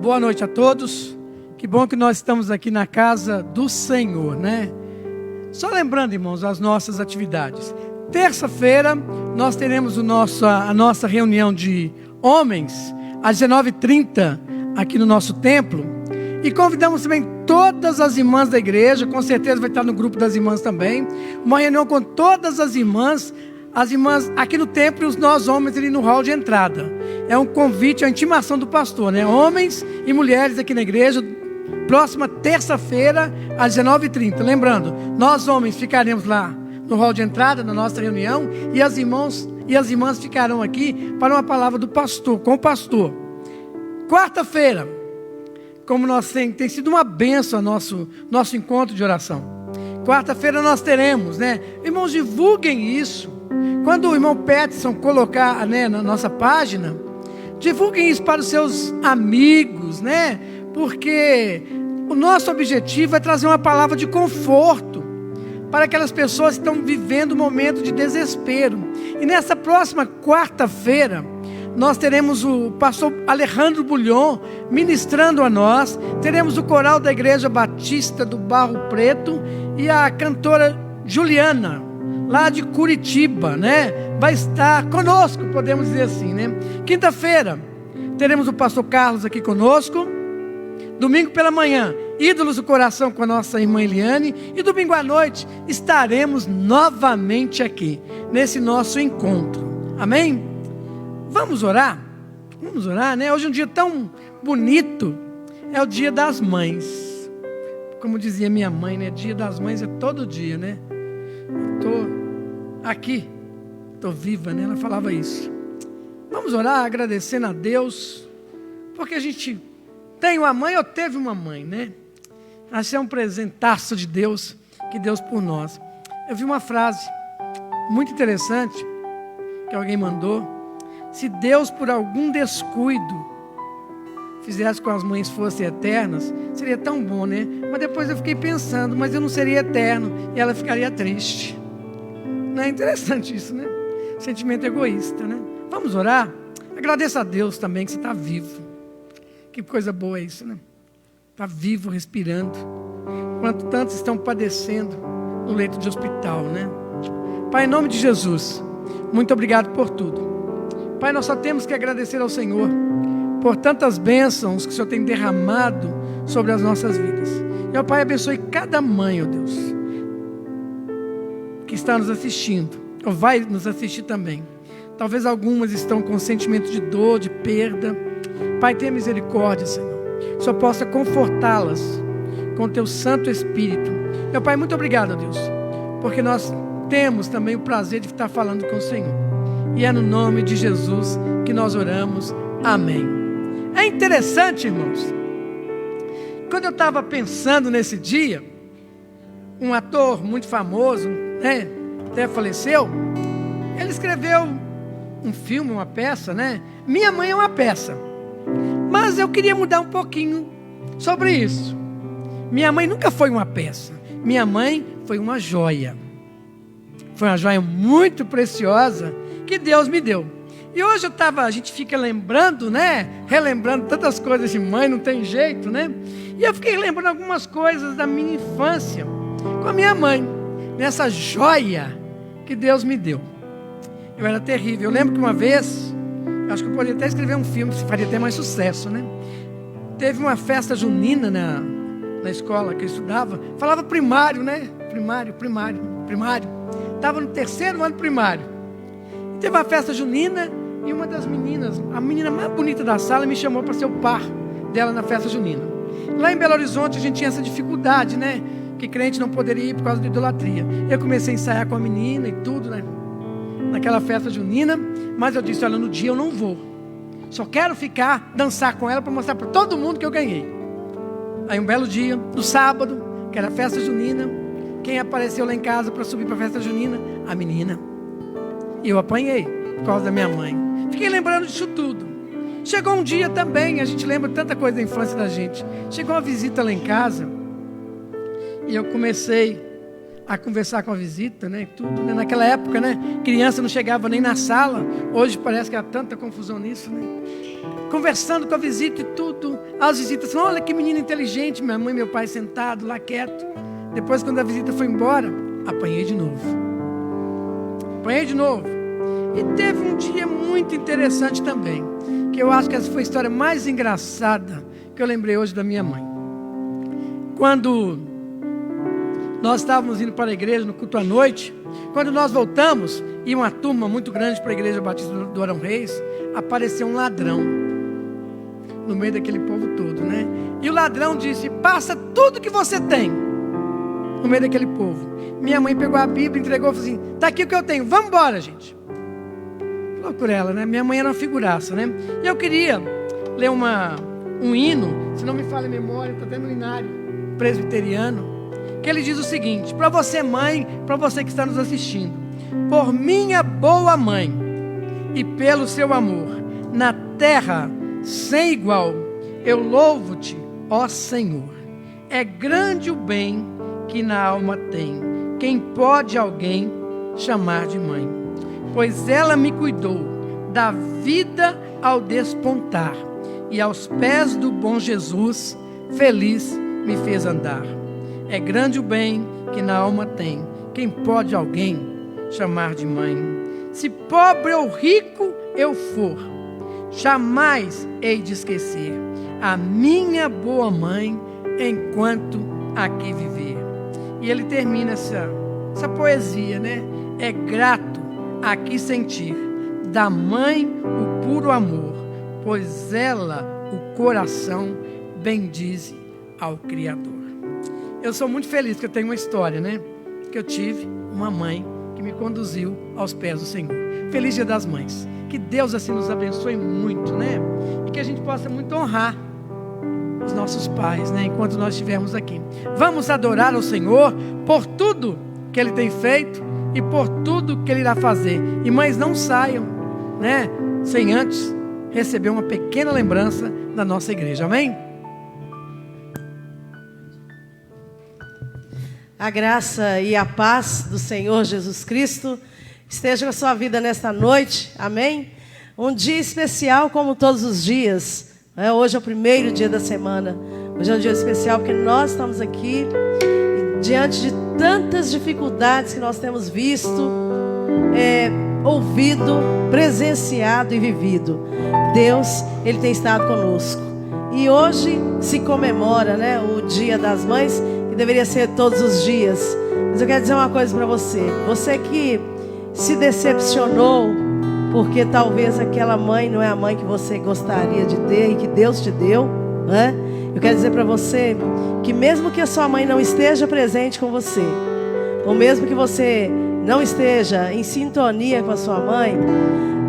Boa noite a todos. Que bom que nós estamos aqui na casa do Senhor, né? Só lembrando, irmãos, as nossas atividades. Terça-feira nós teremos a nossa reunião de homens às 19h30 aqui no nosso templo. E convidamos também todas as irmãs da igreja, com certeza vai estar no grupo das irmãs também. Uma reunião com todas as irmãs aqui no templo e nós homens ali no hall de entrada. É um convite, é uma intimação do pastor, né? Homens e mulheres aqui na igreja, próxima terça-feira às 19h30. Lembrando, nós homens ficaremos lá no hall de entrada, na nossa reunião, e as irmãs ficarão aqui para uma palavra do pastor, com o pastor. Quarta-feira, como tem sido uma bênção nosso encontro de oração. Quarta-feira nós teremos, né? Irmãos, divulguem isso. Quando o irmão Peterson colocar, né, na nossa página, divulguem isso para os seus amigos, né? Porque o nosso objetivo é trazer uma palavra de conforto para aquelas pessoas que estão vivendo um momento de desespero. E nessa próxima quarta-feira, nós teremos o pastor Alejandro Bulhon ministrando a nós. Teremos o coral da Igreja Batista do Barro Preto e a cantora Juliana, lá de Curitiba, né? Vai estar conosco, podemos dizer assim, né? Quinta-feira, teremos o pastor Carlos aqui conosco. Domingo pela manhã, Ídolos do Coração com a nossa irmã Eliane. E domingo à noite, estaremos novamente aqui, nesse nosso encontro. Amém? Vamos orar? Vamos orar, né? Hoje é um dia tão bonito. É o dia das mães. Como dizia minha mãe, né? Dia das mães é todo dia, né? Estou aqui, estou viva, né? Ela falava isso. Vamos orar agradecendo a Deus, porque a gente tem uma mãe ou teve uma mãe, né? Acho que é um presentaço de Deus, que Deus por nós. Eu vi uma frase muito interessante, que alguém mandou. Se Deus por algum descuido fizesse com as mães fossem eternas, seria tão bom, né? Mas depois eu fiquei pensando, mas eu não seria eterno, e ela ficaria triste. Não é interessante isso, né? Sentimento egoísta, né? Vamos orar? Agradeça a Deus também que você está vivo. Que coisa boa é isso, né? Está vivo, respirando. Enquanto tantos estão padecendo no leito de hospital, né? Pai, em nome de Jesus, muito obrigado por tudo. Pai, nós só temos que agradecer ao Senhor por tantas bênçãos que o Senhor tem derramado sobre as nossas vidas. E, ó Pai, abençoe cada mãe, ó Deus, que está nos assistindo, ou vai nos assistir também. Talvez algumas estão com sentimento de dor, de perda. Pai, tenha misericórdia, Senhor. O Senhor possa confortá-las com o Teu Santo Espírito. Meu Pai, muito obrigado, ó Deus, porque nós temos também o prazer de estar falando com o Senhor. E é no nome de Jesus que nós oramos. Amém. É interessante, irmãos, quando eu estava pensando nesse dia, um ator muito famoso, né, até faleceu, ele escreveu um filme, uma peça, né? Minha Mãe é uma Peça. Mas eu queria mudar um pouquinho sobre isso. Minha mãe nunca foi uma peça. Minha mãe foi uma joia. Foi uma joia muito preciosa que Deus me deu. E hoje a gente fica lembrando, né? Relembrando tantas coisas de mãe, não tem jeito, né? E eu fiquei lembrando algumas coisas da minha infância com a minha mãe, nessa joia que Deus me deu. Eu era terrível. Eu lembro que uma vez, acho que eu poderia até escrever um filme, que faria até mais sucesso, né? Teve uma festa junina na escola que eu estudava. Falava primário, né? Primário. Estava no 3º ano primário. Teve uma festa junina e uma das meninas, a menina mais bonita da sala, me chamou para ser o par dela na festa junina. Lá em Belo Horizonte a gente tinha essa dificuldade, né? Que crente não poderia ir por causa da idolatria. Eu comecei a ensaiar com a menina e tudo, né? Naquela festa junina, mas eu disse, olha, no dia eu não vou. Só quero dançar com ela para mostrar para todo mundo que eu ganhei. Aí um belo dia, no sábado, que era a festa junina, quem apareceu lá em casa para subir para a festa junina? A menina. E eu apanhei por causa da minha mãe. Fiquei lembrando disso tudo. Chegou um dia também, a gente lembra tanta coisa da infância da gente. Chegou uma visita lá em casa e eu comecei a conversar com a visita, né? Tudo, né? Naquela época, né? Criança não chegava nem na sala. Hoje parece que há tanta confusão nisso, né? Conversando com a visita e tudo. As visitas falam, olha que menino inteligente. Minha mãe e meu pai sentados lá quieto. Depois, quando a visita foi embora, apanhei de novo. Apanhei de novo. E teve um dia muito interessante também, que eu acho que essa foi a história mais engraçada que eu lembrei hoje da minha mãe. Quando nós estávamos indo para a igreja no culto à noite, quando nós voltamos, e uma turma muito grande para a igreja Batista do Arão Reis, apareceu um ladrão no meio daquele povo todo, né? E o ladrão disse, passa tudo que você tem, no meio daquele povo. Minha mãe pegou a Bíblia, entregou e falou assim, está aqui o que eu tenho, vamos embora, gente. Falou por ela, né? Minha mãe era uma figuraça, né? E eu queria ler um hino, se não me falha a memória, está até no inário presbiteriano, que ele diz o seguinte, para você mãe, para você que está nos assistindo, por minha boa mãe e pelo seu amor, na terra sem igual, eu louvo-te, ó Senhor. É grande o bem que na alma tem, quem pode alguém chamar de mãe? Pois ela me cuidou da vida ao despontar, e aos pés do bom Jesus, feliz me fez andar. É grande o bem que na alma tem, quem pode alguém chamar de mãe? Se pobre ou rico eu for, jamais hei de esquecer a minha boa mãe, enquanto aqui viver. E ele termina essa poesia, né? É grato aqui sentir da mãe o puro amor, pois ela o coração bendize ao Criador. Eu sou muito feliz que eu tenho uma história, né? Que eu tive uma mãe que me conduziu aos pés do Senhor. Feliz Dia das Mães. Que Deus assim nos abençoe muito, né? E que a gente possa muito honrar os nossos pais, né? Enquanto nós estivermos aqui. Vamos adorar ao Senhor por tudo que Ele tem feito e por tudo que Ele irá fazer. E mães, não saiam, né? Sem antes receber uma pequena lembrança da nossa igreja. Amém? A graça e a paz do Senhor Jesus Cristo esteja com a sua vida nesta noite, amém? Um dia especial como todos os dias, né? Hoje é o primeiro dia da semana, hoje é um dia especial porque nós estamos aqui diante de tantas dificuldades que nós temos visto, ouvido, presenciado e vivido. Deus, Ele tem estado conosco. E hoje se comemora, né, o Dia das Mães, deveria ser todos os dias. Mas eu quero dizer uma coisa para você. Você que se decepcionou porque talvez aquela mãe não é a mãe que você gostaria de ter e que Deus te deu, né? Eu quero dizer para você que mesmo que a sua mãe não esteja presente com você, ou mesmo que você não esteja em sintonia com a sua mãe,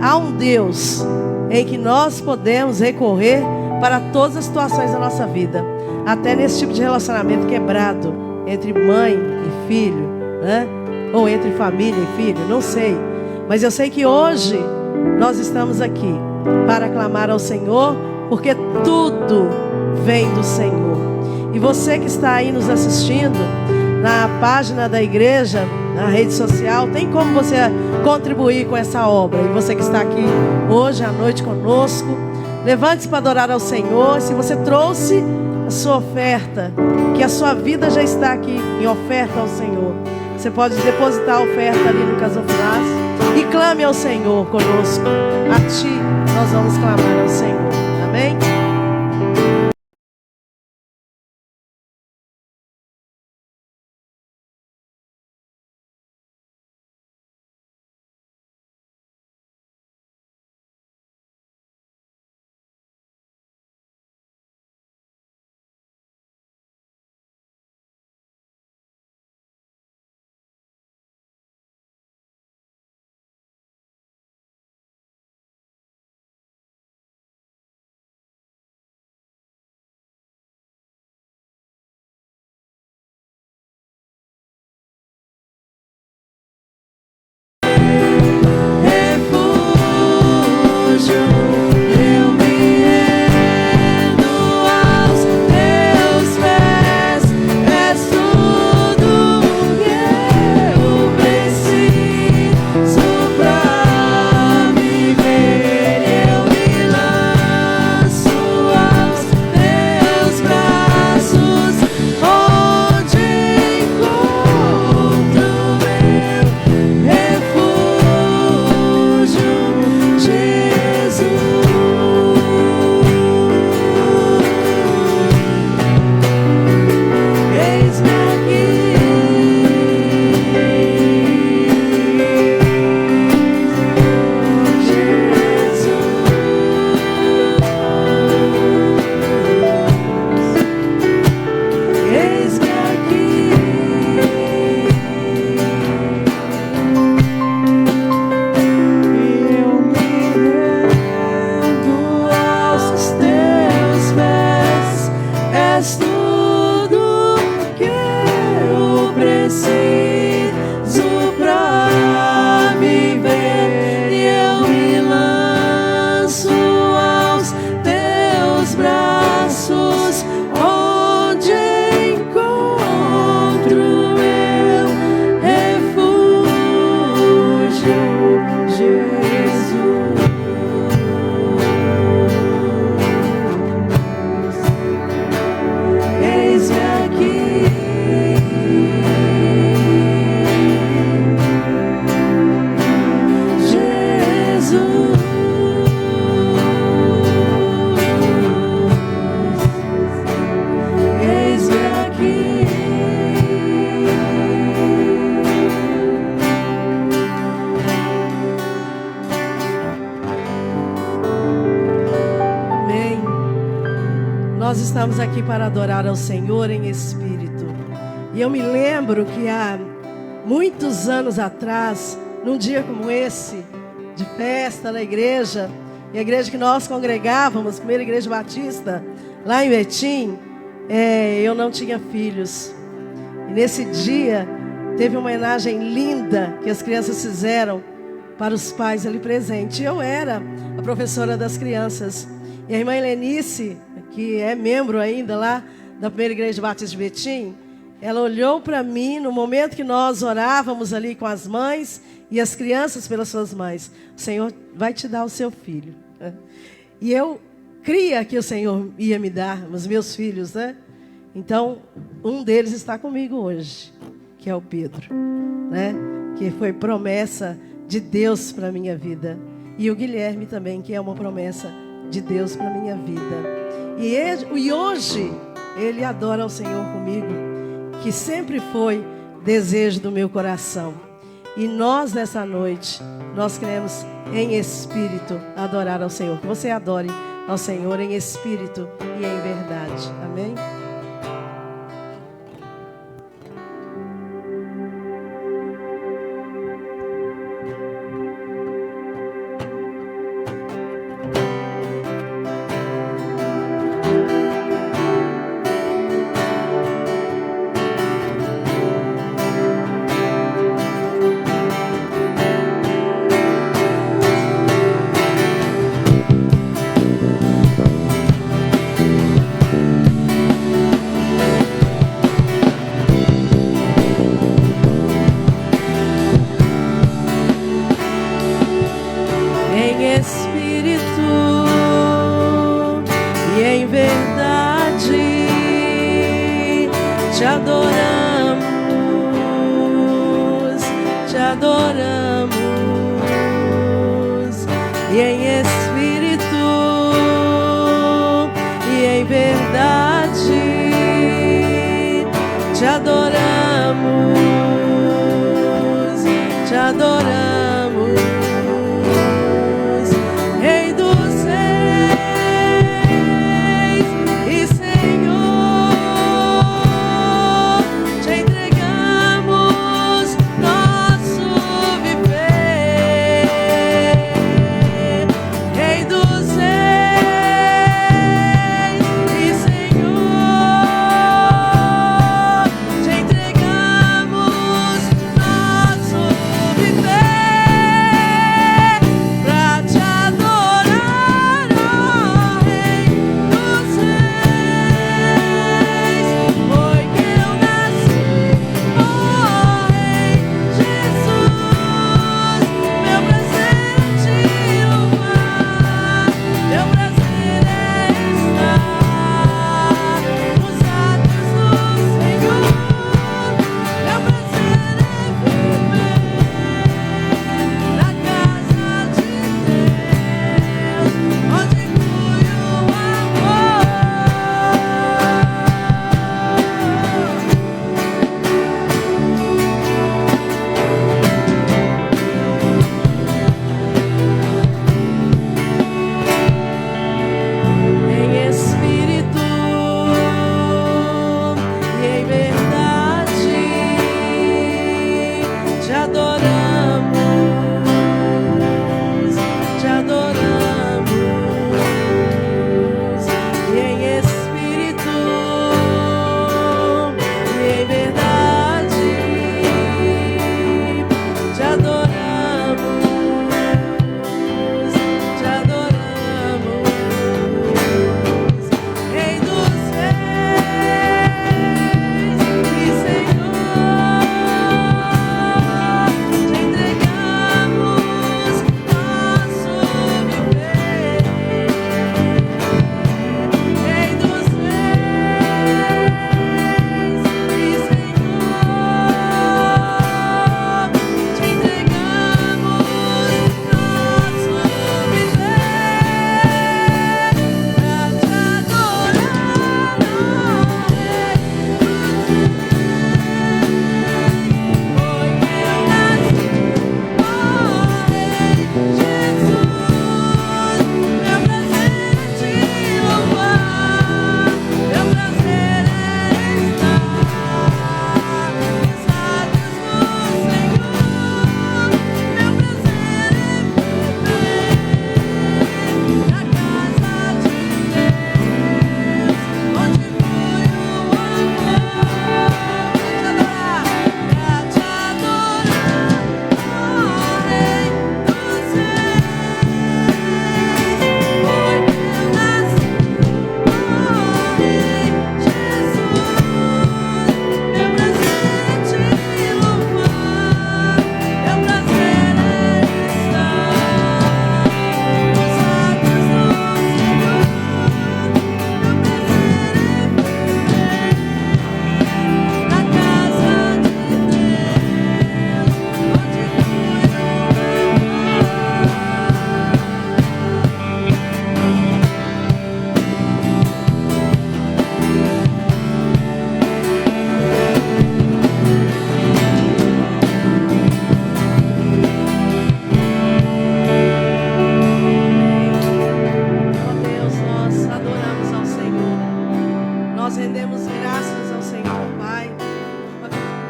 há um Deus em que nós podemos recorrer para todas as situações da nossa vida. Até nesse tipo de relacionamento quebrado entre mãe e filho, né? Ou entre família e filho, não sei. Mas eu sei que hoje nós estamos aqui para clamar ao Senhor, porque tudo vem do Senhor. E você que está aí nos assistindo na página da igreja, na rede social, tem como você contribuir com essa obra. E você que está aqui hoje à noite conosco, levante-se para adorar ao Senhor. Se você trouxe a sua oferta, que a sua vida já está aqui em oferta ao Senhor, você pode depositar a oferta ali no Casoflas e clame ao Senhor conosco. A Ti nós vamos clamar ao Senhor. Amém? estamos aqui para adorar ao Senhor em espírito. E eu me lembro que há muitos anos atrás, num dia como esse, de festa na igreja, e a igreja que nós congregávamos, primeira igreja batista, lá em Betim, eu não tinha filhos. E nesse dia, teve uma homenagem linda que as crianças fizeram para os pais ali presentes. E eu era a professora das crianças. E a irmã Helenice, que é membro ainda lá da primeira igreja batista de Betim, ela olhou para mim no momento que nós orávamos ali com as mães e as crianças pelas suas mães. O Senhor vai te dar o seu filho. E eu cria que o Senhor ia me dar os meus filhos, né? Então, um deles está comigo hoje, que é o Pedro, né? Que foi promessa de Deus para a minha vida. E o Guilherme também, que é uma promessa de Deus para a minha vida. E hoje, ele adora ao Senhor comigo, que sempre foi desejo do meu coração. E nós, nessa noite, nós queremos em espírito adorar ao Senhor. Que você adore ao Senhor em espírito e em verdade. Amém? Te entregamos nosso viver.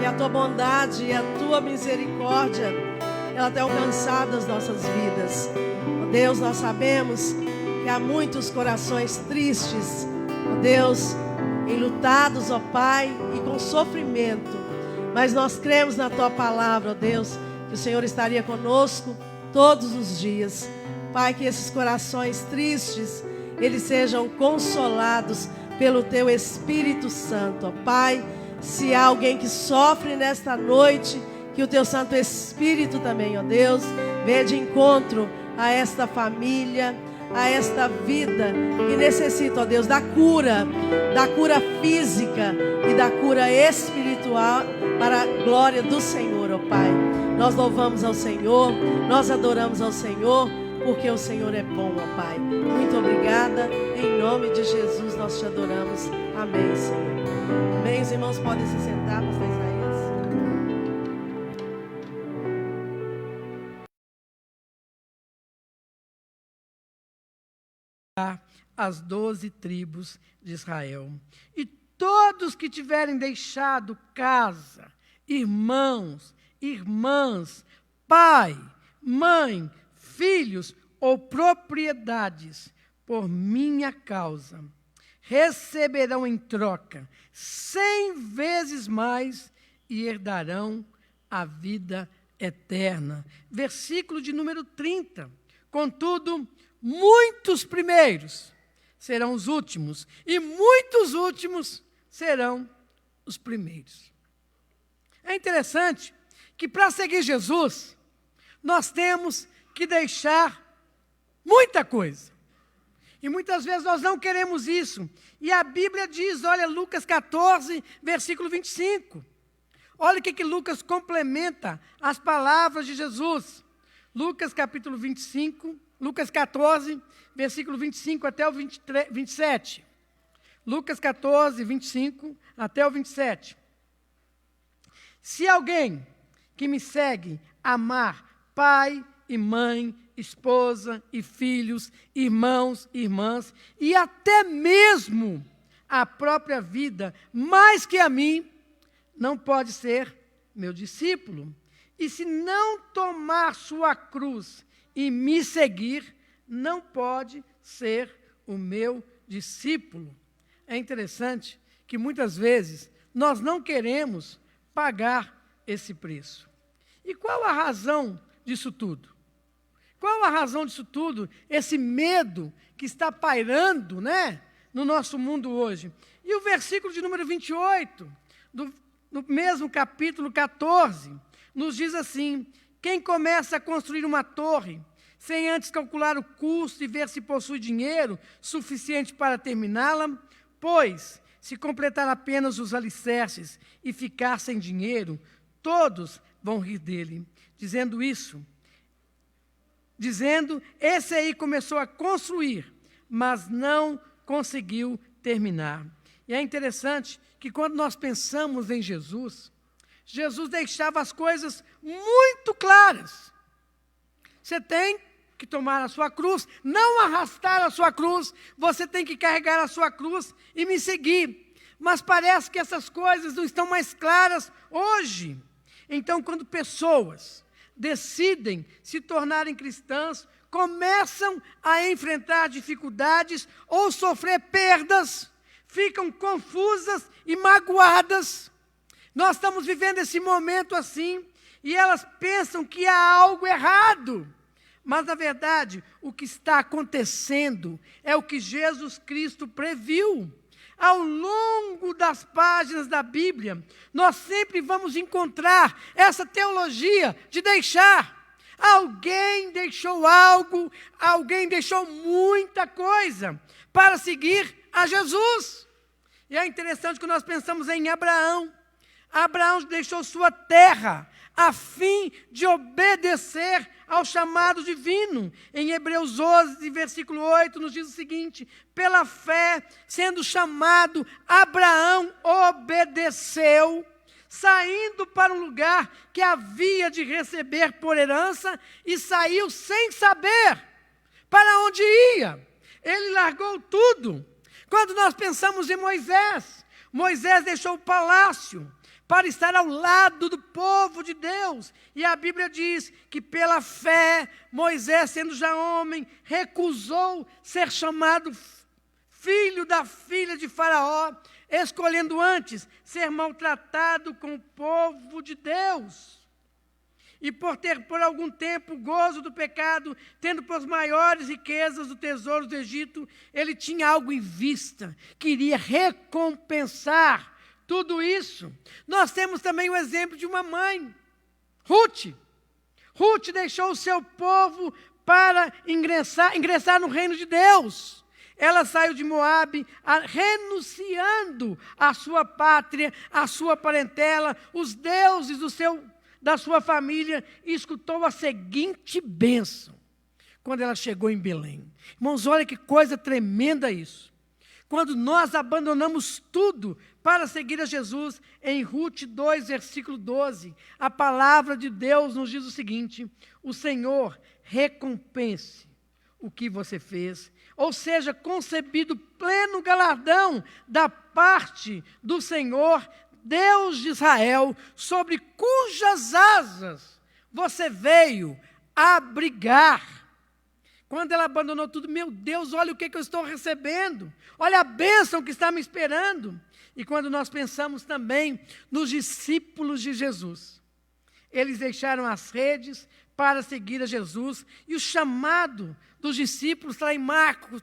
a tua bondade e a tua misericórdia, ela tem alcançado as nossas vidas. Ó Deus, nós sabemos que há muitos corações tristes, ó Deus, enlutados, ó Pai, e com sofrimento. Mas nós cremos na tua palavra, ó Deus, que o Senhor estaria conosco todos os dias. Pai, que esses corações tristes, eles sejam consolados pelo teu Espírito Santo, ó Pai. Se há alguém que sofre nesta noite, que o teu Santo Espírito também, ó Deus, venha de encontro a esta família, a esta vida que necessita, ó Deus, da cura física e da cura espiritual para a glória do Senhor, ó Pai. Nós louvamos ao Senhor, nós adoramos ao Senhor, porque o Senhor é bom, ó Pai. Muito obrigada, em nome de Jesus nós te adoramos. Amém, Senhor. Amém, os irmãos podem se sentar, pastor Isaías. As 12 tribos de Israel. E todos que tiverem deixado casa, irmãos, irmãs, pai, mãe, filhos ou propriedades, por minha causa, receberão em troca 100 vezes mais e herdarão a vida eterna. Versículo de número 30. Contudo, muitos primeiros serão os últimos, e muitos últimos serão os primeiros. É interessante que para seguir Jesus, nós temos que deixar muita coisa. E muitas vezes nós não queremos isso. E a Bíblia diz, olha, Lucas 14, versículo 25. Olha o que Lucas complementa as palavras de Jesus. Lucas capítulo 25, Lucas 14, versículo 25 até o 27. Lucas 14, 25 até o 27. Se alguém que me segue amar pai e mãe, esposa e filhos, irmãos, irmãs, e até mesmo a própria vida, mais que a mim, não pode ser meu discípulo. E se não tomar sua cruz e me seguir, não pode ser o meu discípulo. É interessante que muitas vezes nós não queremos pagar esse preço. E qual a razão disso tudo? Qual a razão disso tudo? Esse medo que está pairando, né, no nosso mundo hoje. E o versículo de número 28, no mesmo capítulo 14, nos diz assim: quem começa a construir uma torre, sem antes calcular o custo e ver se possui dinheiro suficiente para terminá-la, pois, se completar apenas os alicerces e ficar sem dinheiro, todos vão rir dele. Dizendo, esse aí começou a construir, mas não conseguiu terminar. E é interessante que quando nós pensamos em Jesus, Jesus deixava as coisas muito claras. Você tem que tomar a sua cruz, não arrastar a sua cruz, você tem que carregar a sua cruz e me seguir. Mas parece que essas coisas não estão mais claras hoje. Então, quando pessoas decidem se tornarem cristãs, começam a enfrentar dificuldades ou sofrer perdas, ficam confusas e magoadas. Nós estamos vivendo esse momento assim, e elas pensam que há algo errado. Mas, na verdade, o que está acontecendo é o que Jesus Cristo previu. Ao longo das páginas da Bíblia, nós sempre vamos encontrar essa teologia de deixar. Alguém deixou algo, alguém deixou muita coisa para seguir a Jesus. E é interessante que nós pensamos em Abraão. Abraão deixou sua terra a fim de obedecer ao chamado divino. Em Hebreus 11, versículo 8, nos diz o seguinte: pela fé, sendo chamado, Abraão obedeceu, saindo para um lugar que havia de receber por herança, e saiu sem saber para onde ia. Ele largou tudo. Quando nós pensamos em Moisés, Moisés deixou o palácio para estar ao lado do povo de Deus. E a Bíblia diz que pela fé, Moisés, sendo já homem, recusou ser chamado filho da filha de Faraó, escolhendo antes ser maltratado com o povo de Deus. E por ter por algum tempo o gozo do pecado, tendo por maiores riquezas do tesouro do Egito, ele tinha algo em vista, queria recompensar tudo isso. Nós temos também o exemplo de uma mãe, Ruth. Ruth deixou o seu povo para ingressar no reino de Deus. Ela saiu de Moabe, renunciando à sua pátria, à sua parentela, os deuses da sua família, e escutou a seguinte bênção, quando ela chegou em Belém. Irmãos, olha que coisa tremenda isso. Quando nós abandonamos tudo para seguir a Jesus, em Ruth 2, versículo 12, a palavra de Deus nos diz o seguinte: o Senhor recompense o que você fez, ou seja, concebido pleno galardão da parte do Senhor, Deus de Israel, sobre cujas asas você veio abrigar. Quando ela abandonou tudo, meu Deus, olha o que eu estou recebendo, olha a bênção que está me esperando. E quando nós pensamos também nos discípulos de Jesus, eles deixaram as redes para seguir a Jesus, e o chamado dos discípulos está em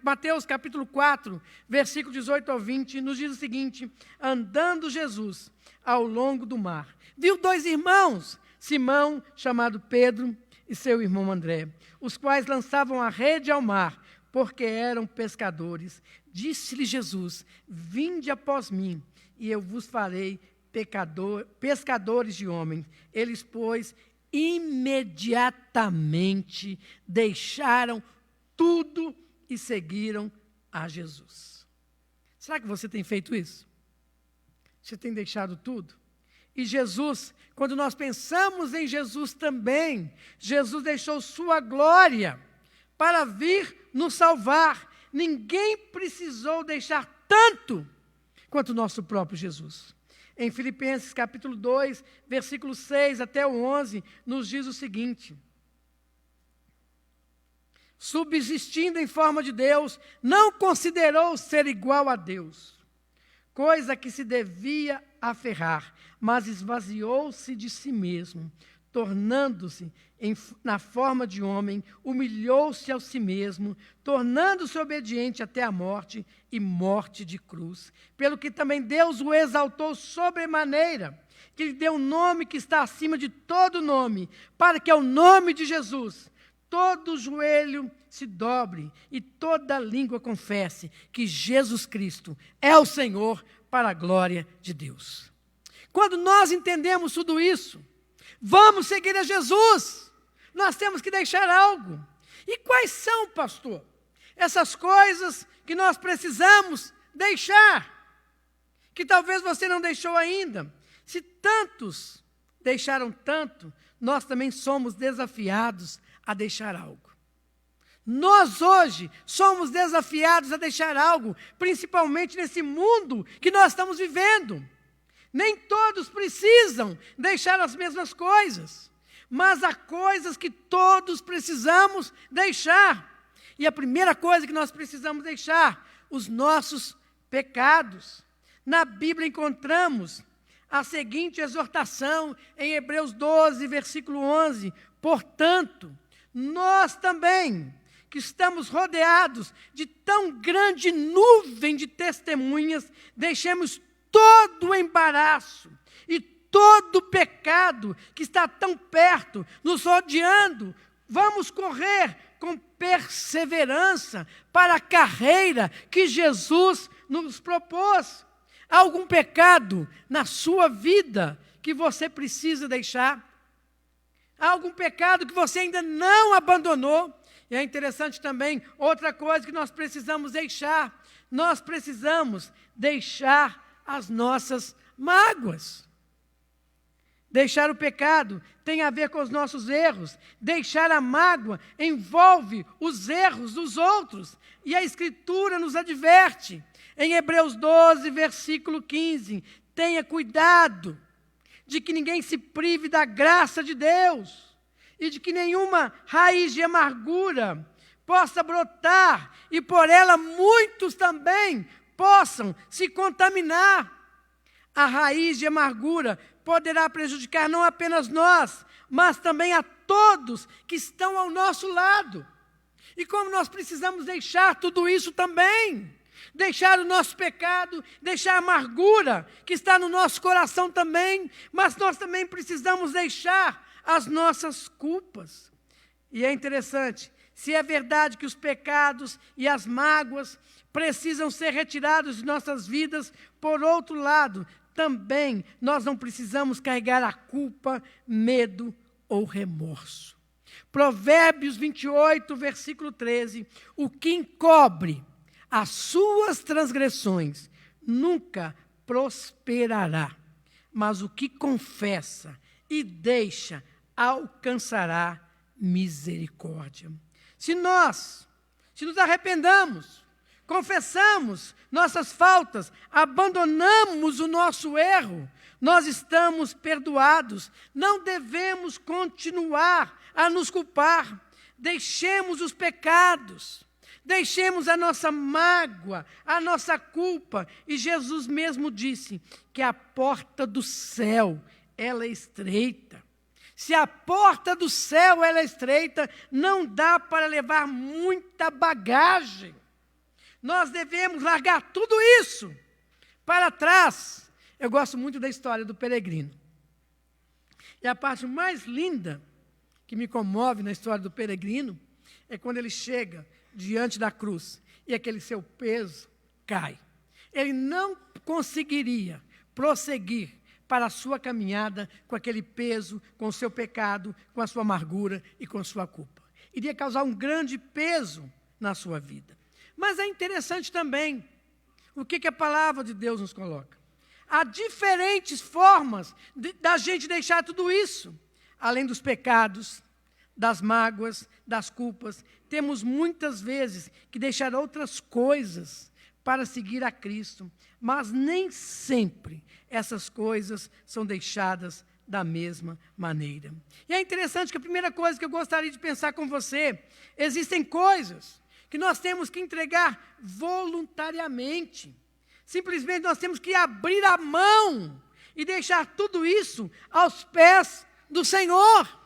Mateus capítulo 4, versículo 18 ao 20, nos diz o seguinte: andando Jesus ao longo do mar, viu dois irmãos, Simão, chamado Pedro, e seu irmão André, os quais lançavam a rede ao mar, porque eram pescadores. Disse-lhe Jesus: vinde após mim, e eu vos farei pescadores de homens. Eles, pois, imediatamente deixaram tudo e seguiram a Jesus. Será que você tem feito isso? Você tem deixado tudo? E Jesus, quando nós pensamos em Jesus também, Jesus deixou sua glória para vir nos salvar. Ninguém precisou deixar tanto quanto o nosso próprio Jesus. Em Filipenses capítulo 2, versículo 6 até o 11, nos diz o seguinte: subsistindo em forma de Deus, não considerou ser igual a Deus, coisa que se devia aferrar, mas esvaziou-se de si mesmo, tornando-se na forma de homem, humilhou-se a si mesmo, tornando-se obediente até a morte, e morte de cruz. Pelo que também Deus o exaltou sobremaneira, que lhe deu um nome que está acima de todo nome, para que ao nome de Jesus todo joelho se dobre e toda língua confesse que Jesus Cristo é o Senhor, para a glória de Deus. Quando nós entendemos tudo isso, vamos seguir a Jesus, nós temos que deixar algo. E quais são, pastor, essas coisas que nós precisamos deixar, que talvez você não deixou ainda? Se tantos deixaram tanto, nós também somos desafiados a deixar algo. Nós hoje somos desafiados a deixar algo, principalmente nesse mundo que nós estamos vivendo. Nem todos precisam deixar as mesmas coisas, mas há coisas que todos precisamos deixar. E a primeira coisa que nós precisamos deixar, os nossos pecados. Na Bíblia encontramos a seguinte exortação em Hebreus 12, versículo 11: portanto, nós também, que estamos rodeados de tão grande nuvem de testemunhas, deixemos todo o embaraço e todo o pecado que está tão perto, nos rodeando. Vamos correr com perseverança para a carreira que Jesus nos propôs. Há algum pecado na sua vida que você precisa deixar? Há algum pecado que você ainda não abandonou? E é interessante também, outra coisa que nós precisamos deixar. Nós precisamos deixar as nossas mágoas. Deixar o pecado tem a ver com os nossos erros. Deixar a mágoa envolve os erros dos outros. E a Escritura nos adverte. Em Hebreus 12, versículo 15, tenha cuidado de que ninguém se prive da graça de Deus e de que nenhuma raiz de amargura possa brotar e por ela muitos também possam se contaminar. A raiz de amargura poderá prejudicar não apenas nós, mas também a todos que estão ao nosso lado. E como nós precisamos deixar tudo isso também, deixar o nosso pecado, deixar a amargura que está no nosso coração também, mas nós também precisamos deixar as nossas culpas. E é interessante, se é verdade que os pecados e as mágoas precisam ser retirados de nossas vidas, por outro lado, também nós não precisamos carregar a culpa, medo ou remorso. Provérbios 28, versículo 13, o que encobre as suas transgressões nunca prosperará, mas o que confessa e deixa alcançará misericórdia. Se nós nos arrependamos, confessamos nossas faltas, abandonamos o nosso erro, nós estamos perdoados, não devemos continuar a nos culpar, deixemos os pecados, deixemos a nossa mágoa, a nossa culpa, e Jesus mesmo disse que a porta do céu, ela é estreita. Se a porta do céu ela é estreita, não dá para levar muita bagagem. Nós devemos largar tudo isso para trás. Eu gosto muito da história do peregrino. E a parte mais linda que me comove na história do peregrino é quando ele chega diante da cruz e aquele seu peso cai. Ele não conseguiria prosseguir para a sua caminhada com aquele peso, com o seu pecado, com a sua amargura e com a sua culpa. Iria causar um grande peso na sua vida. Mas é interessante também o que a palavra de Deus nos coloca. Há diferentes formas da gente deixar tudo isso. Além dos pecados, das mágoas, das culpas, temos muitas vezes que deixar outras coisas para seguir a Cristo. Mas nem sempre essas coisas são deixadas da mesma maneira. E é interessante que a primeira coisa que eu gostaria de pensar com você, existem coisas que nós temos que entregar voluntariamente. Simplesmente nós temos que abrir a mão e deixar tudo isso aos pés do Senhor.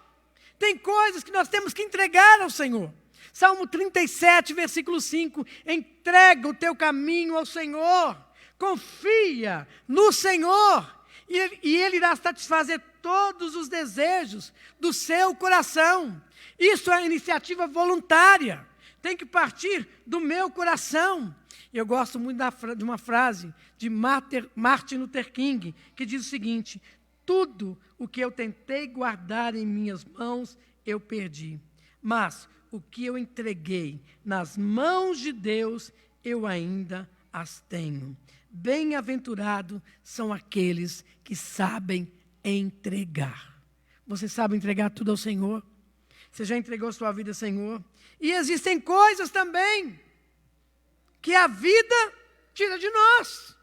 Tem coisas que nós temos que entregar ao Senhor. Salmo 37, versículo 5, entrega o teu caminho ao Senhor, confia no Senhor, e Ele irá satisfazer todos os desejos do seu coração. Isso é iniciativa voluntária, tem que partir do meu coração. Eu gosto muito de uma frase de Martin Luther King, que diz o seguinte: tudo o que eu tentei guardar em minhas mãos, eu perdi. Mas o que eu entreguei nas mãos de Deus, eu ainda as tenho. Bem-aventurados são aqueles que sabem entregar. Você sabe entregar tudo ao Senhor? Você já entregou sua vida ao Senhor? E existem coisas também que a vida tira de nós.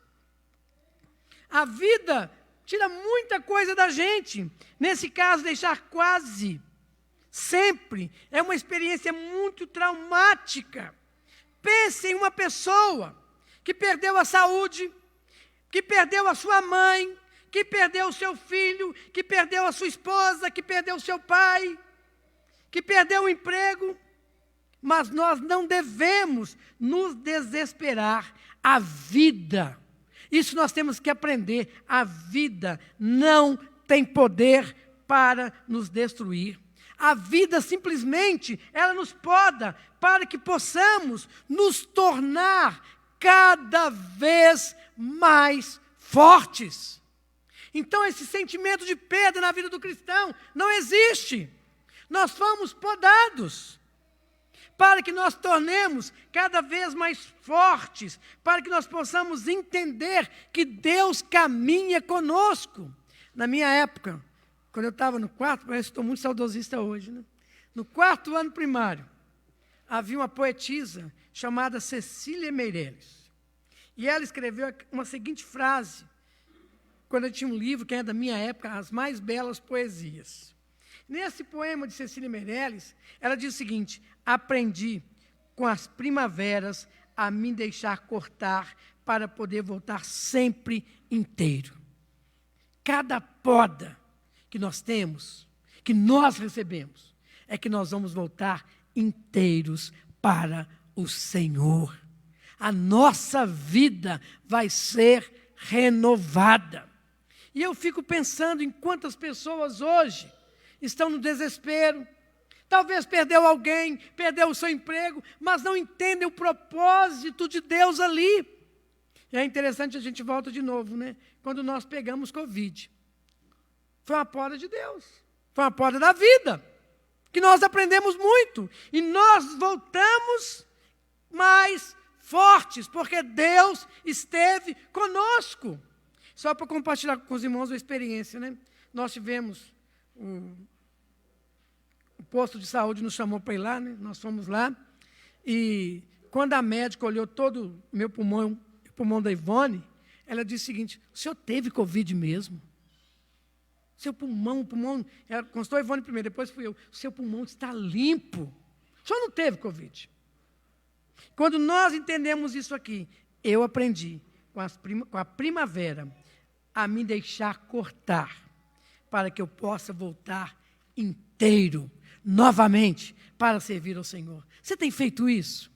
A vida tira muita coisa da gente. Nesse caso, deixar quase sempre é uma experiência muito traumática. Pense em uma pessoa que perdeu a saúde, que perdeu a sua mãe, que perdeu o seu filho, que perdeu a sua esposa, que perdeu o seu pai, que perdeu o emprego. Mas nós não devemos nos desesperar. A vida, isso nós temos que aprender, a vida não tem poder para nos destruir. A vida simplesmente, ela nos poda para que possamos nos tornar cada vez mais fortes. Então esse sentimento de perda na vida do cristão não existe. Nós fomos podados para que nós tornemos cada vez mais fortes, para que nós possamos entender que Deus caminha conosco. Na minha época, quando eu estava no quarto, parece que estou muito saudosista hoje, né? No 4º ano primário, havia uma poetisa chamada Cecília Meirelles. E ela escreveu uma seguinte frase, quando eu tinha um livro, que é da minha época, As Mais Belas Poesias. Nesse poema de Cecília Meirelles, ela diz o seguinte: aprendi com as primaveras a me deixar cortar para poder voltar sempre inteiro. Cada poda que nós temos, que nós recebemos, é que nós vamos voltar inteiros para o Senhor. A nossa vida vai ser renovada. E eu fico pensando em quantas pessoas hoje estão no desespero, talvez perdeu alguém, perdeu o seu emprego, mas não entendem o propósito de Deus ali. E é interessante, a gente volta de novo, né? Quando nós pegamos Covid, foi uma poda de Deus, foi uma poda da vida, que nós aprendemos muito, e nós voltamos mais fortes, porque Deus esteve conosco. Só para compartilhar com os irmãos a experiência, né? Nós tivemos o posto de saúde nos chamou para ir lá, né? Nós fomos lá, e quando a médica olhou todo o meu pulmão, o pulmão da Ivone, ela disse o seguinte: o senhor teve Covid mesmo? Seu pulmão, ela constou a Ivone primeiro, depois fui eu. O seu pulmão está limpo. O senhor não teve Covid. Quando nós entendemos isso aqui, eu aprendi com a primavera a me deixar cortar, para que eu possa voltar inteiro, novamente, para servir ao Senhor. Você tem feito isso?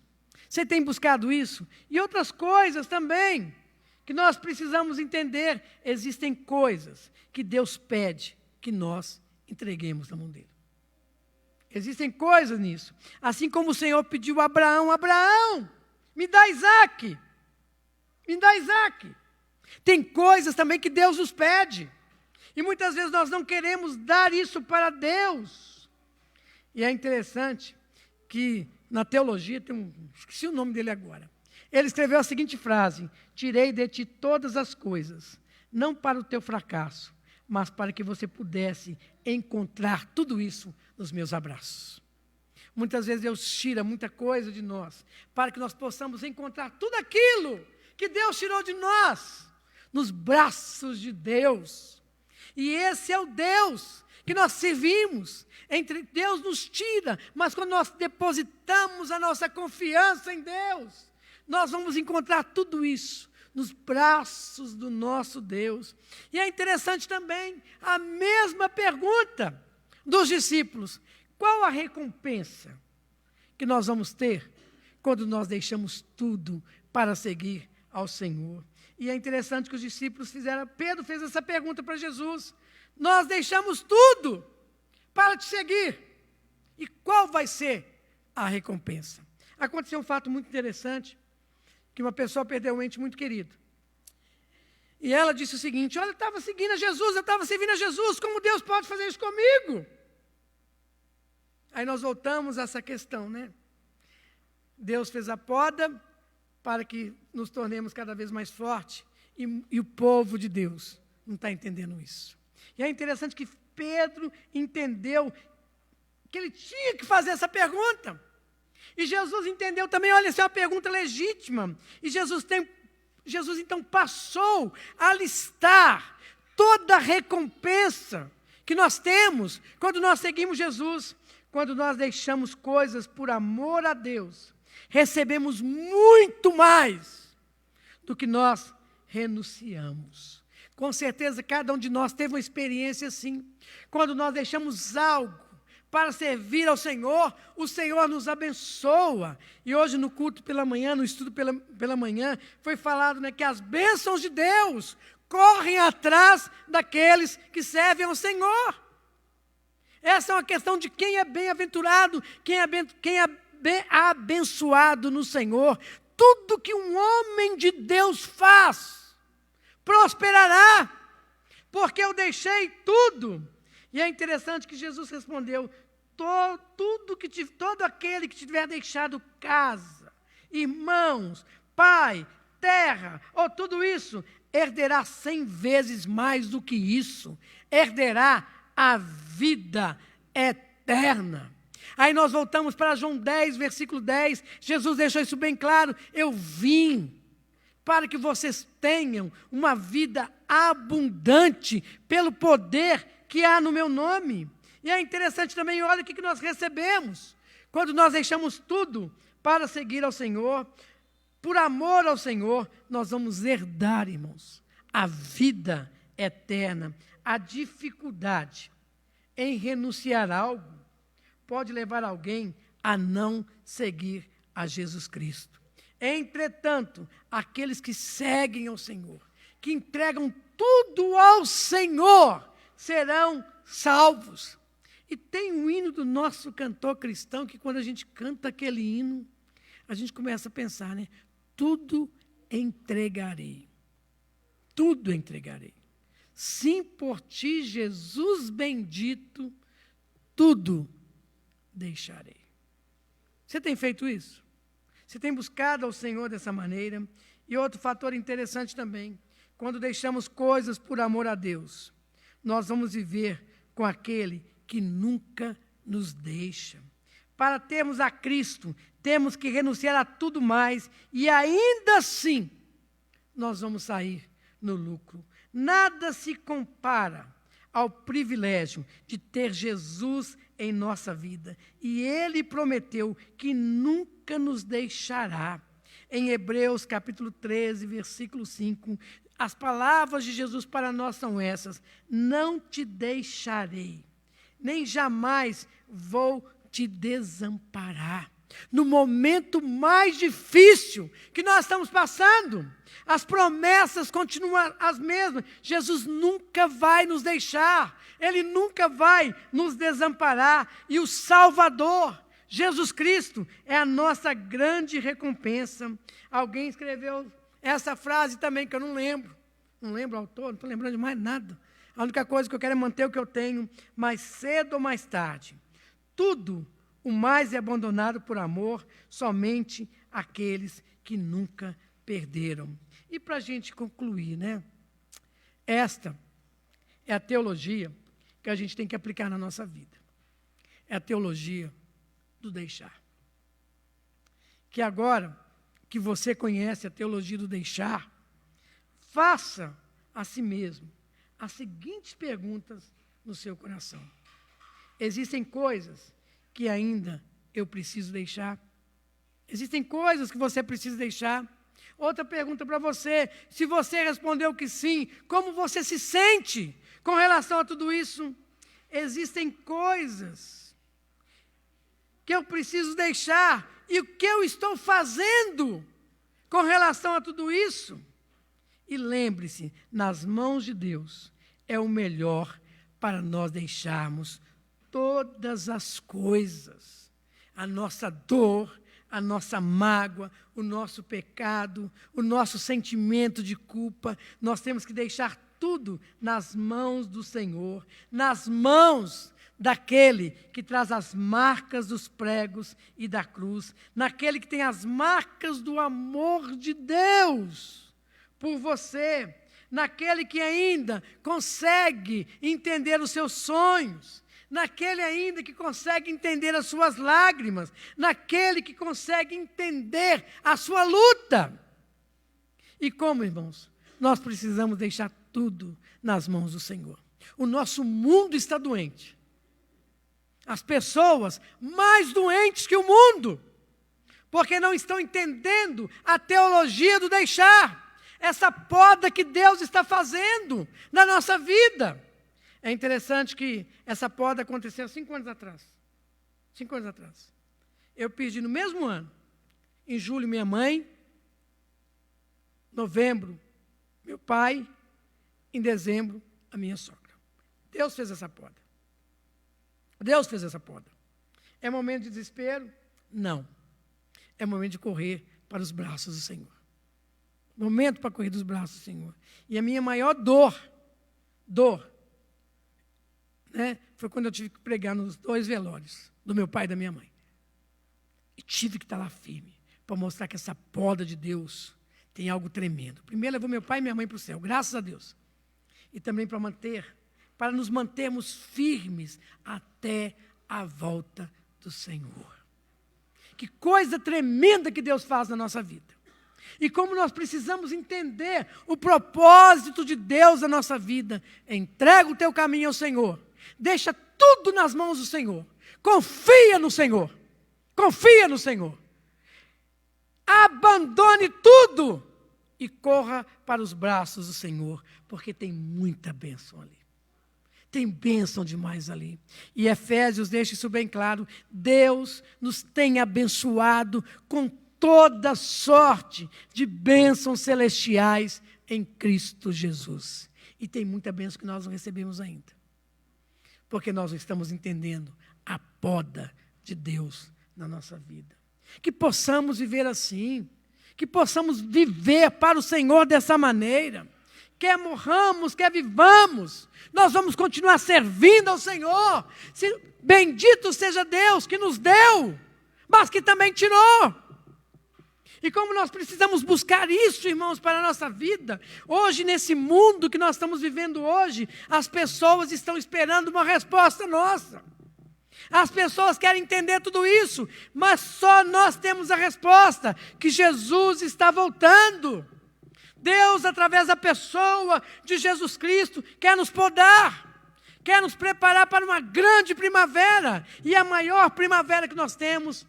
Você tem buscado isso? E outras coisas também, que nós precisamos entender. Existem coisas que Deus pede que nós entreguemos na mão dele. Existem coisas nisso. Assim como o Senhor pediu a Abraão: Abraão, me dá Isaque. Me dá Isaque. Tem coisas também que Deus nos pede. E muitas vezes nós não queremos dar isso para Deus. E é interessante que na teologia tem esqueci o nome dele agora. Ele escreveu a seguinte frase: tirei de ti todas as coisas, não para o teu fracasso, mas para que você pudesse encontrar tudo isso nos meus abraços. Muitas vezes Deus tira muita coisa de nós, para que nós possamos encontrar tudo aquilo que Deus tirou de nós, nos braços de Deus. E esse é o Deus que nós servimos. Deus nos tira, mas quando nós depositamos a nossa confiança em Deus, nós vamos encontrar tudo isso nos braços do nosso Deus. E é interessante também a mesma pergunta dos discípulos: qual a recompensa que nós vamos ter quando nós deixamos tudo para seguir ao Senhor? E é interessante que os discípulos Pedro fez essa pergunta para Jesus: nós deixamos tudo para te seguir, e qual vai ser a recompensa? Aconteceu um fato muito interessante, que uma pessoa perdeu um ente muito querido. E ela disse o seguinte: olha, eu estava seguindo a Jesus, eu estava servindo a Jesus, como Deus pode fazer isso comigo? Aí nós voltamos a essa questão, né? Deus fez a poda para que nos tornemos cada vez mais fortes, e o povo de Deus não está entendendo isso. E é interessante que Pedro entendeu que ele tinha que fazer essa pergunta. E Jesus entendeu também: olha, essa é uma pergunta legítima. E Jesus então passou a listar toda a recompensa que nós temos quando nós seguimos Jesus. Quando nós deixamos coisas por amor a Deus, recebemos muito mais do que nós renunciamos. Com certeza cada um de nós teve uma experiência assim. Quando nós deixamos algo para servir ao Senhor, o Senhor nos abençoa. E hoje no culto pela manhã, no estudo pela manhã, foi falado, né, que as bênçãos de Deus correm atrás daqueles que servem ao Senhor. Essa é uma questão de quem é bem-aventurado, quem é abençoado no Senhor. Tudo que um homem de Deus faz prosperará, porque eu deixei tudo. E é interessante que Jesus respondeu: todo aquele que tiver deixado casa, irmãos, pai, terra, ou tudo isso, herderá 100 vezes mais do que isso, herderá a vida eterna. Aí nós voltamos para João 10, versículo 10, Jesus deixou isso bem claro: eu vim para que vocês tenham uma vida abundante pelo poder que há no meu nome. E é interessante também, olha o que nós recebemos. Quando nós deixamos tudo para seguir ao Senhor, por amor ao Senhor, nós vamos herdar, irmãos, a vida eterna. A dificuldade em renunciar a algo pode levar alguém a não seguir a Jesus Cristo. Entretanto, aqueles que seguem ao Senhor, que entregam tudo ao Senhor, serão salvos. E tem um hino do nosso cantor cristão, que quando a gente canta aquele hino, a gente começa a pensar, né? Tudo entregarei. Tudo entregarei. Sim, por ti, Jesus bendito, tudo deixarei. Você tem feito isso? Você tem buscado ao Senhor dessa maneira? E outro fator interessante também, quando deixamos coisas por amor a Deus, nós vamos viver com aquele que nunca nos deixa. Para termos a Cristo, temos que renunciar a tudo mais, e ainda assim, nós vamos sair no lucro. Nada se compara ao privilégio de ter Jesus em nossa vida. E Ele prometeu que nunca nos deixará. Em Hebreus capítulo 13, versículo 5, as palavras de Jesus para nós são essas: não te deixarei, nem jamais vou te desamparar. No momento mais difícil que nós estamos passando, as promessas continuam as mesmas. Jesus nunca vai nos deixar, Ele nunca vai nos desamparar. E o Salvador, Jesus Cristo, é a nossa grande recompensa. Alguém escreveu essa frase também, que eu não lembro o autor, não estou lembrando de mais nada. A única coisa que eu quero é manter o que eu tenho, mais cedo ou mais tarde. Tudo o mais é abandonado por amor, somente aqueles que nunca perderam. E para a gente concluir, né? Esta é a teologia que a gente tem que aplicar na nossa vida. É a teologia do deixar. Que agora que você conhece a teologia do deixar, faça a si mesmo as seguintes perguntas no seu coração. Existem coisas que ainda eu preciso deixar? Existem coisas que você precisa deixar? Outra pergunta para você: se você respondeu que sim, como você se sente com relação a tudo isso? Existem coisas que eu preciso deixar, e o que eu estou fazendo com relação a tudo isso? E lembre-se, nas mãos de Deus é o melhor para nós deixarmos todas as coisas, a nossa dor, a nossa mágoa, o nosso pecado, o nosso sentimento de culpa. Nós temos que deixar tudo nas mãos do Senhor, nas mãos daquele que traz as marcas dos pregos e da cruz, naquele que tem as marcas do amor de Deus por você, naquele que ainda consegue entender os seus sonhos, naquele ainda que consegue entender as suas lágrimas, naquele que consegue entender a sua luta. E como, irmãos, nós precisamos deixar tudo nas mãos do Senhor. O nosso mundo está doente. As pessoas mais doentes que o mundo, porque não estão entendendo a teologia do deixar, essa poda que Deus está fazendo na nossa vida. É interessante que essa poda aconteceu 5 anos atrás. 5 anos atrás. Eu perdi no mesmo ano, em julho, minha mãe, novembro, meu pai, em dezembro, a minha sogra. Deus fez essa poda. Deus fez essa poda. É momento de desespero? Não. É momento de correr para os braços do Senhor. Momento para correr dos braços do Senhor. E a minha maior dor, né, foi quando eu tive que pregar nos 2 velórios, do meu pai e da minha mãe. E tive que estar lá firme, para mostrar que essa poda de Deus tem algo tremendo. Primeiro levou meu pai e minha mãe para o céu, graças a Deus. E também para nos mantermos firmes até a volta do Senhor. Que coisa tremenda que Deus faz na nossa vida. E como nós precisamos entender o propósito de Deus na nossa vida. Entrega o teu caminho ao Senhor. Deixa tudo nas mãos do Senhor. Confia no Senhor. Confia no Senhor. Abandone tudo e corra para os braços do Senhor, porque tem muita bênção ali. Tem bênção demais ali. E Efésios deixa isso bem claro. Deus nos tem abençoado com toda sorte de bênçãos celestiais em Cristo Jesus. E tem muita bênção que nós não recebemos ainda. Porque nós não estamos entendendo a poda de Deus na nossa vida. Que possamos viver assim. Que possamos viver para o Senhor dessa maneira. Quer morramos, quer vivamos, nós vamos continuar servindo ao Senhor. Bendito seja Deus que nos deu, mas que também tirou. E como nós precisamos buscar isso, irmãos, para a nossa vida. Hoje, nesse mundo que nós estamos vivendo hoje, as pessoas estão esperando uma resposta nossa. As pessoas querem entender tudo isso, mas só nós temos a resposta, que Jesus está voltando. Deus, através da pessoa de Jesus Cristo, quer nos podar, quer nos preparar para uma grande primavera. E a maior primavera que nós teremos,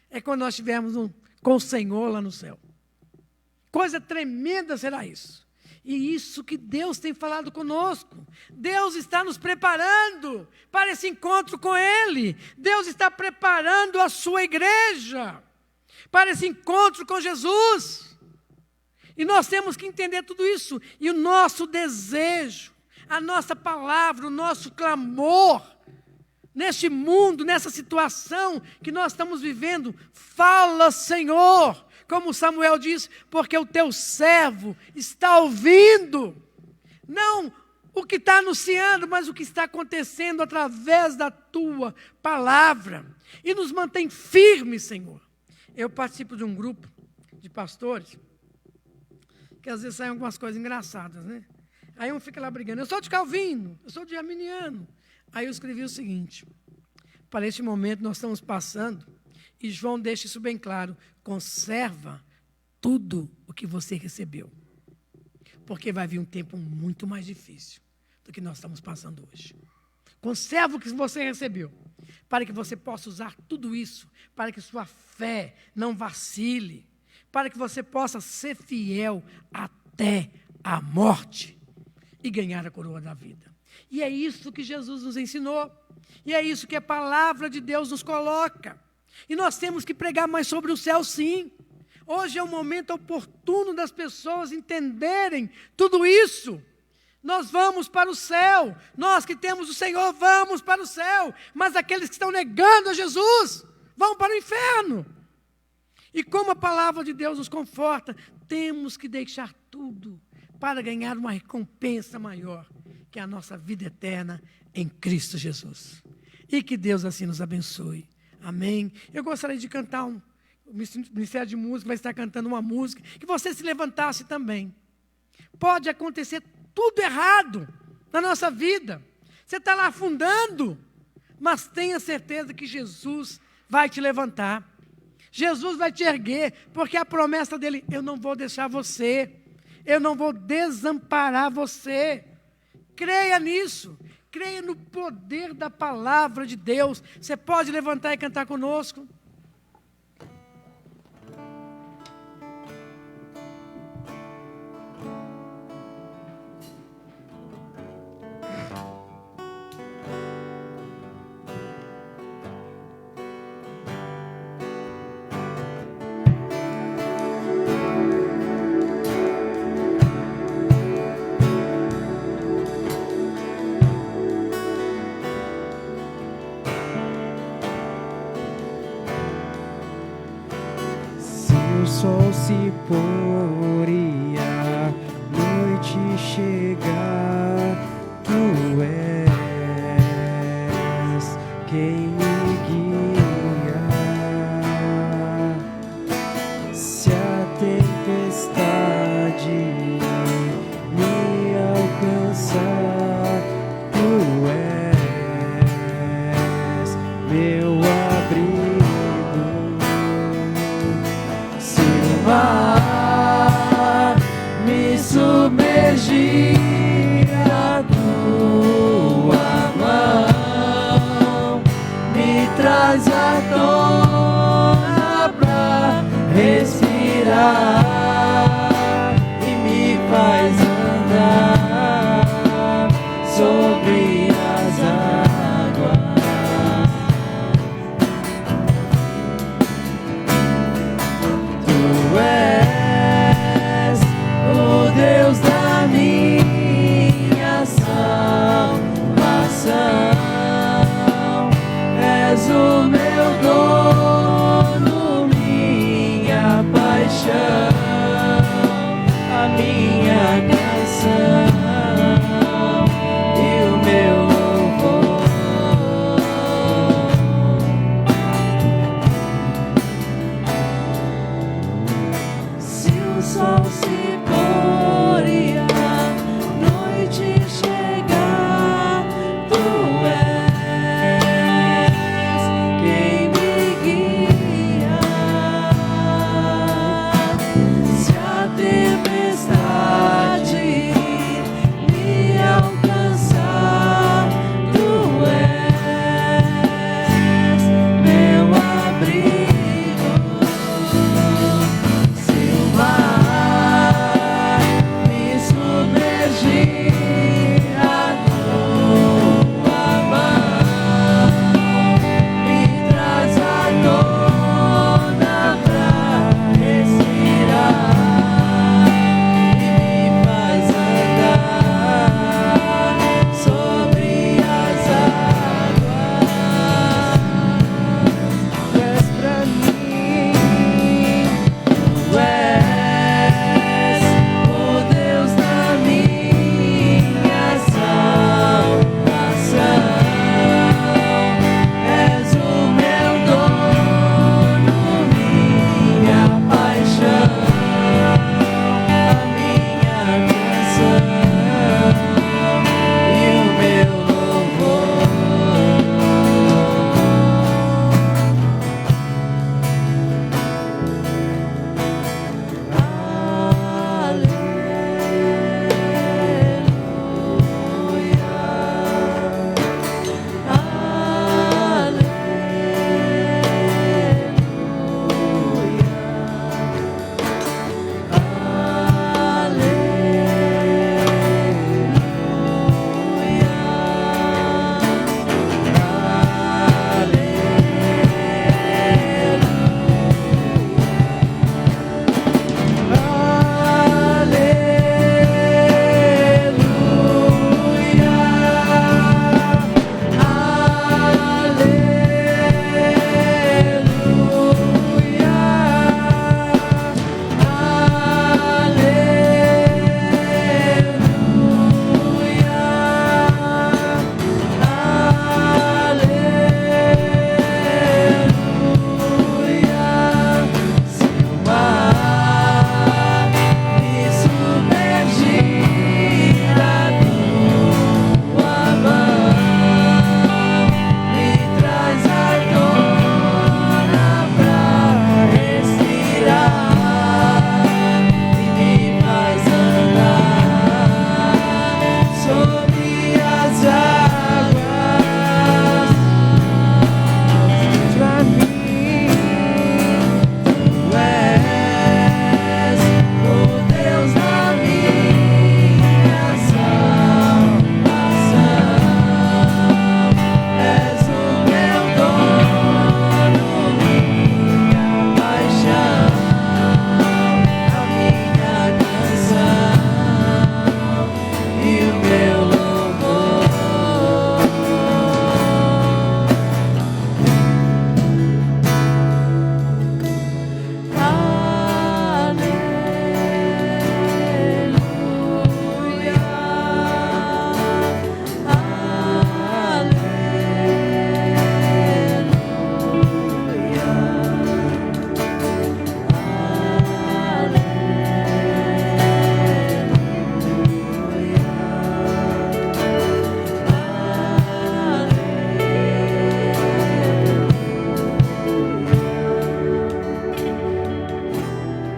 é quando nós estivermos com o Senhor lá no céu. Coisa tremenda será isso. E isso que Deus tem falado conosco. Deus está nos preparando para esse encontro com Ele. Deus está preparando a sua igreja para esse encontro com Jesus. E nós temos que entender tudo isso. E o nosso desejo, a nossa palavra, o nosso clamor, neste mundo, nessa situação que nós estamos vivendo, fala, Senhor, como Samuel diz, porque o teu servo está ouvindo. Não o que está anunciando, mas o que está acontecendo através da tua palavra. E nos mantém firmes, Senhor. Eu participo de um grupo de pastores, que às vezes saem algumas coisas engraçadas, né? Aí um fica lá brigando, eu sou de Calvino, eu sou de Arminiano. Aí eu escrevi o seguinte: para este momento nós estamos passando, e João deixa isso bem claro, conserva tudo o que você recebeu, porque vai vir um tempo muito mais difícil do que nós estamos passando hoje. Conserva o que você recebeu, para que você possa usar tudo isso, para que sua fé não vacile, para que você possa ser fiel até a morte e ganhar a coroa da vida. E é isso que Jesus nos ensinou, e é isso que a palavra de Deus nos coloca. E nós temos que pregar mais sobre o céu, sim. Hoje é o momento oportuno das pessoas entenderem tudo isso. Nós vamos para o céu, nós que temos o Senhor vamos para o céu, mas aqueles que estão negando a Jesus vão para o inferno. E como a palavra de Deus nos conforta, temos que deixar tudo para ganhar uma recompensa maior, que é a nossa vida eterna em Cristo Jesus. E que Deus assim nos abençoe. Amém? Eu gostaria de cantar o Ministério de Música vai estar cantando uma música, que você se levantasse também. Pode acontecer tudo errado na nossa vida. Você está lá afundando, mas tenha certeza que Jesus vai te levantar. Jesus vai te erguer, porque a promessa dele, eu não vou deixar você, eu não vou desamparar você. Creia nisso, creia no poder da palavra de Deus. Você pode levantar e cantar conosco? Sol se pôr e a noite chegar, tu és quem me guia. Se a tempestade me alcançar, tu és meu abrigo. Se o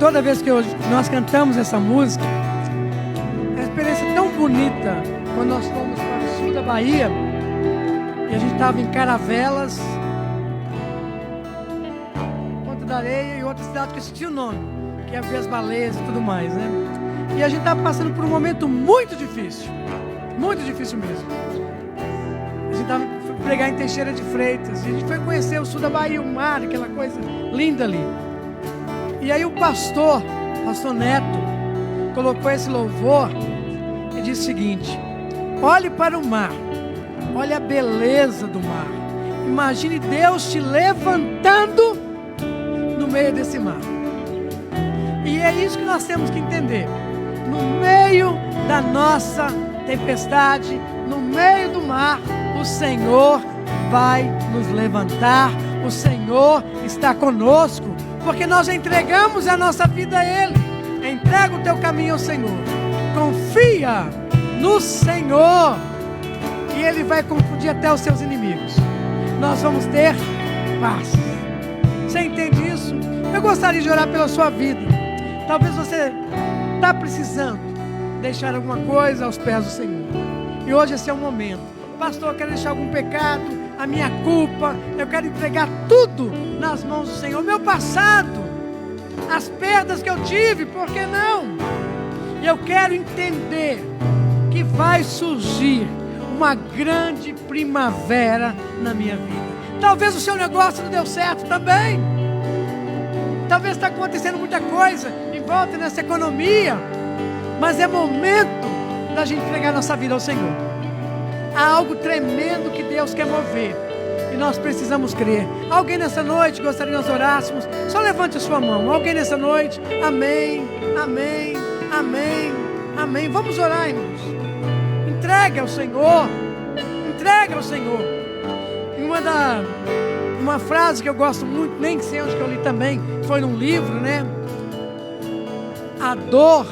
toda vez que nós cantamos essa música, é uma experiência tão bonita. Quando nós fomos para o sul da Bahia, e a gente estava em Caravelas, Ponta da Areia e outra cidade que eu esqueci o nome, que é ver as baleias e tudo mais, né? E a gente estava passando por um momento muito difícil mesmo. A gente estava pregar em Teixeira de Freitas, e a gente foi conhecer o sul da Bahia, o mar, aquela coisa linda ali. E aí o pastor Neto, colocou esse louvor e disse o seguinte: olhe para o mar, olhe a beleza do mar, imagine Deus te levantando no meio desse mar. E é isso que nós temos que entender. No meio da nossa tempestade, no meio do mar, o Senhor vai nos levantar, o Senhor está conosco, porque nós entregamos a nossa vida a Ele. Entrega o teu caminho ao Senhor, confia no Senhor, e Ele vai confundir até os seus inimigos. Nós vamos ter paz. Você entende isso? Eu gostaria de orar pela sua vida. Talvez você está precisando deixar alguma coisa aos pés do Senhor, e hoje esse é o momento. Pastor, eu quero deixar algum pecado, a minha culpa, eu quero entregar tudo nas mãos do Senhor, meu passado, as perdas que eu tive, por que não? E eu quero entender que vai surgir uma grande primavera na minha vida. Talvez o seu negócio não deu certo também, talvez está acontecendo muita coisa em volta nessa economia, mas é momento da gente entregar nossa vida ao Senhor. Há algo tremendo que Deus quer mover, e nós precisamos crer. Alguém nessa noite gostaria que nós orássemos? Só levante a sua mão. Alguém nessa noite? Amém, amém, amém, amém. Vamos orar, irmãos. Entregue ao Senhor, entregue ao Senhor. E uma frase que eu gosto muito, nem sei onde que eu li também, foi num livro, né? A dor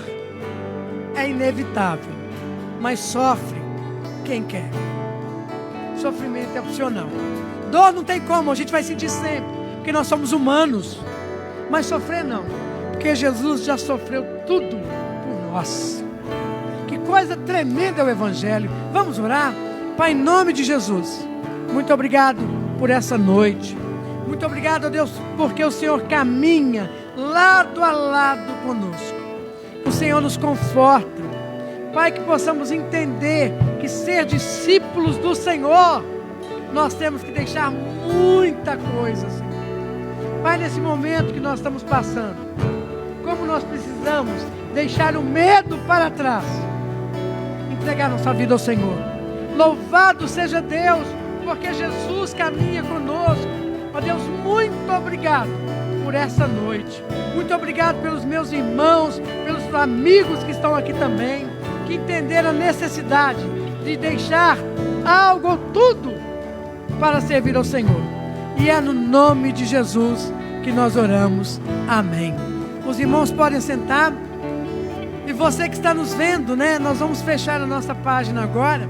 é inevitável, mas sofre quem quer. Sofrimento é opcional. Dor não tem como, a gente vai sentir sempre, porque nós somos humanos. Mas sofrer não, porque Jesus já sofreu tudo por nós. Que coisa tremenda é o Evangelho. Vamos orar? Pai, em nome de Jesus, muito obrigado por essa noite. Muito obrigado, ó Deus, porque o Senhor caminha lado a lado conosco. O Senhor nos conforta. Pai, que possamos entender que ser discípulos do Senhor, nós temos que deixar muita coisa, Senhor. Pai, nesse momento que nós estamos passando, como nós precisamos deixar o medo para trás, entregar nossa vida ao Senhor. Louvado seja Deus, porque Jesus caminha conosco. Ó Deus, muito obrigado por essa noite. Muito obrigado pelos meus irmãos, pelos amigos que estão aqui também, que entenderam a necessidade de deixar algo ou tudo para servir ao Senhor. E é no nome de Jesus que nós oramos. Amém. Os irmãos podem sentar. E você que está nos vendo, né? Nós vamos fechar a nossa página agora.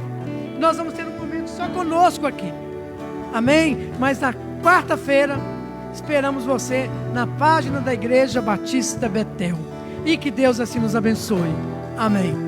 Nós vamos ter um momento só conosco aqui. Amém? Mas na quarta-feira esperamos você na página da Igreja Batista Betel. E que Deus assim nos abençoe. Amém.